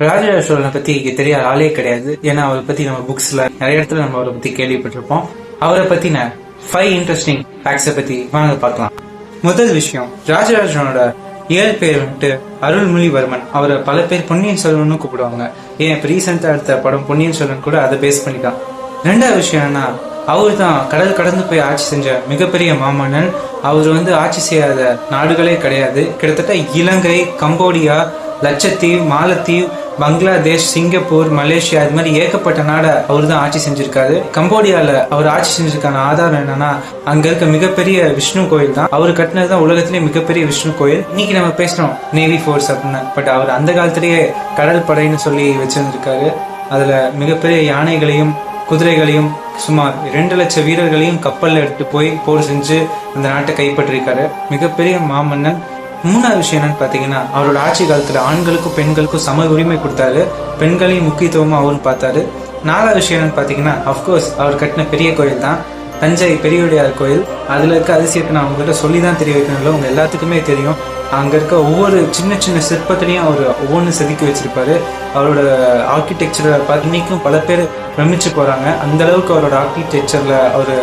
ராஜராஜ சோழனை பத்தி தெரியாத ஆளே கிடையாது. ஏன்னா அவரை பத்தி நம்ம புக்ஸ்ல நிறைய இடத்துல நம்ம அவரை பத்தி கேள்விப்பட்டிருப்போம். அவரை பத்தின 5 இன்ட்ரெஸ்டிங் ஃபேக்ட்ஸை பத்தி வாங்க பார்க்கலாம். முதல் விஷயம், ராஜராஜ சோழனோட பேர் வந்துட்டு அருள்மொழிவர்மன். அவரை பல பேர் பொன்னியின் செல்வன் கூப்பிடுவாங்க. ஏன் இப்போ ரீசெண்டா எடுத்த படம் பொன்னியின் செல்வன் கூட அதை பேஸ் பண்ணிதான். ரெண்டாவது விஷயம் என்னன்னா, அவர் தான் கடல் கடந்து போய் ஆட்சி செஞ்ச மிகப்பெரிய மாமன்னன். அவர் ஆட்சி செய்யாத நாடுகளே கிடையாது. கிட்டத்தட்ட இலங்கை, கம்போடியா, லட்சத்தீவு, மாலத்தீவு, பங்களாதேஷ், சிங்கப்பூர், மலேசியா, இது மாதிரி ஏகப்பட்ட நாடை அவர் தான் ஆட்சி செஞ்சிருக்காரு. கம்போடியால அவர் ஆட்சி செஞ்சிருக்கான ஆதாரம் என்னன்னா, அங்க இருக்க மிகப்பெரிய விஷ்ணு கோயில் தான். அவர் கட்டினதுதான் உலகத்திலேயே மிகப்பெரிய விஷ்ணு கோயில். இன்னைக்கு நம்ம பேசுறோம் நேவி ஃபோர்ஸ் அப்படின்னு, பட் அவர் அந்த காலத்திலேயே கடல் படைன்னு சொல்லி வச்சிருந்திருக்காரு. அதுல மிகப்பெரிய யானைகளையும் குதிரைகளையும் சுமார் 2 லட்சம் வீரர்களையும் கப்பல்ல எடுத்து போய் போர் செஞ்சு அந்த நாட்டை கைப்பற்றிருக்காரு. மிகப்பெரிய மாமன்னன். மூணாவது விஷயம் என்னன்னு பாத்தீங்கன்னா, அவரோட ஆட்சி காலத்துல ஆண்களுக்கும் பெண்களுக்கும் சம உரிமை கொடுத்தாரு. பெண்களையும் முக்கியத்துவமா அவரும் பார்த்தாரு. நாலாவது விஷயம் என்னன்னு பாத்தீங்கன்னா, அப்கோர்ஸ் அவர் கட்டின பெரிய கோயில் தான் தஞ்சை பெரியவுடையார் கோயில். அதுல இருக்க அதிசயத்தை நான் உங்ககிட்ட சொல்லிதான் தெரிய வைக்கணும்ல, உங்க எல்லாத்துக்குமே தெரியும். அங்க இருக்க ஒவ்வொரு சின்ன சின்ன சிற்பத்திலையும் அவர் ஒவ்வொன்றும் செதுக்கி வச்சிருப்பாரு. அவரோட ஆர்கிடெக்சரை பார்த்து இன்னைக்கும் பல பேர் பிரமிச்சு போறாங்க. அந்த அளவுக்கு அவரோட ஆர்கிடெக்சர்ல அவர்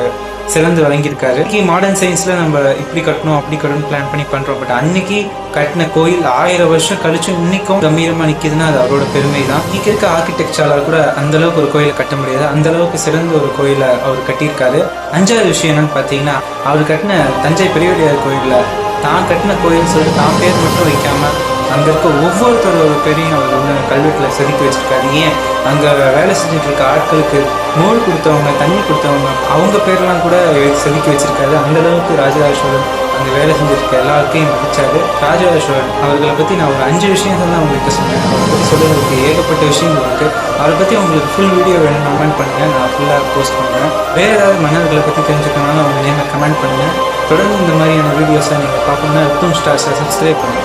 சிறந்து வழங்கியிருக்காரு. இன்னைக்கு மாடர்ன் சயின்ஸ்ல நம்ம இப்படி கட்டணும் அப்படி கட்டணும் பிளான் பண்ணி பண்றோம். பட் அன்னைக்கு கட்டின கோயில் 1000 வருஷம் கழிச்சு இன்னைக்கும் கம்பீரமா நிக்குதுன்னா அது அவரோட பெருமை தான். இன்னைக்கு இருக்க ஆர்கிடெக்சரால கூட அந்த அளவுக்கு ஒரு கோயிலை கட்ட முடியாது. அந்த அளவுக்கு சிறந்த ஒரு கோயிலை அவர் கட்டியிருக்காரு. அஞ்சாவது விஷயம் என்னன்னு பாத்தீங்கன்னா, அவர் கட்டின தஞ்சை பெரியவுடையார் கோயில்ல தான் கட்டின கோயில் சொல்லி தான் பேர் மட்டும் வைக்காம அங்க இருக்க ஒவ்வொருத்தரோட பேரையும் அவர் கல்வெட்டுல செதுக்கி வச்சிருக்காரு. ஏன் அங்க வேலை செஞ்சுட்டு இருக்க ஆட்களுக்கு நூல் கொடுத்தவங்க, தண்ணி கொடுத்தவங்க, அவங்க பேர்லாம் கூட செதுக்கி வச்சிருக்காரு. அந்த அளவுக்கு ராஜராஜ சோழன் அங்க வேலை செஞ்சிருக்க எல்லாருக்கையும் மதிச்சாரு. ராஜராஜ சோழன் அவர்களை பத்தி நான் ஒரு 5 விஷயங்கள் தான் உங்கள்கிட்ட சொன்னேன். அவரை பத்தி சொல்றதுக்கு ஏகப்பட்ட விஷயங்கள் இருக்கு. அவரை பத்தி உங்களுக்கு ஃபுல் வீடியோ வேணும் கமெண்ட் பண்ணுங்க, நான் ஃபுல்லா போஸ்ட் பண்ணுறேன். வேற ஏதாவது மன்னர்களை பத்தி தெரிஞ்சுக்கணும்னாலும் அவங்க நேம் கமெண்ட் பண்ணுங்க. தொடர்ந்து இந்த மாதிரியான வீடியோஸை நீங்க பார்க்கணும்னா ரித்தம் ஸ்டார்ஸை சப்ஸ்கிரைப் பண்ணுங்க.